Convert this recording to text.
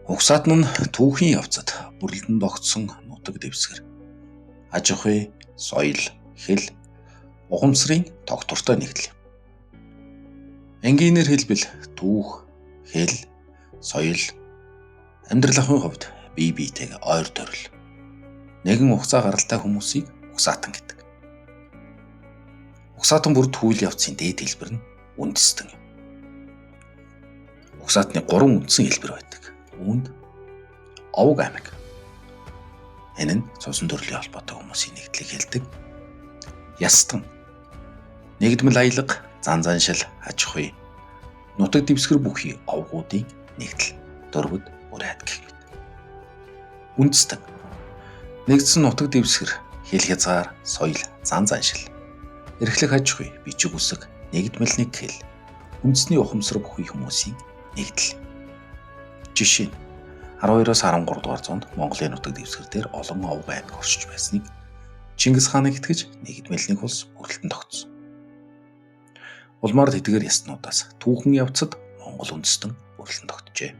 Угсаатан нь түүхийн явцад бүрэлдэн тогтсон нутаг дэвсгэр. Аж ахуй, соёл, хэл, ухамсарын тогтвортой нэгдэл. Энгийнээр хэлбэл түүх, хэл, соёл амьдрал ахуйн хувьд бие биетэйг ойр тойрол. Нэгэн угсаа гаралтай хүмүүсийг угсаатан гэдэг. Угсаатан бүр түүл явцын дээд хэлбэр нь үндэстэн. Угсаатны 3 үндсэн хэлбэр байдаг. Үүнд овог аймаг. Энэ нь цусан төрлийн холбоотой хүмүүсийн нэгдлийг хэлдэг. Ястан. Нэгдмэл аялга, зан заншил, аж ахуй, нутаг дэвсгэр бүхий овгуудын нэгдэл. Дөрвөд бүрээд гэх мэт. Үндэстэн. Нэгдсэн нутаг дэвсгэр, хэл хязгаар, соёл, зан заншил, эрхлэх аж ахуй, бичиг үсэг, нэгдмэл нэг хэл, үндэсний ухамсар бүхий хүмүүсийн нэгдэл. Жишээ нь 12-оос 13 дугаар зуунд Монголын нутаг дэвсгэр дээр олон овог аймаг оршиж байсныг Чингис хааныг итгэж нэгдмэл нэг улс бүрэлдэн тогтсон. Улмаар тэдгээр ястнуудаас түүхэн явцад Монгол үндэстэн бүрэлдэн тогтжээ.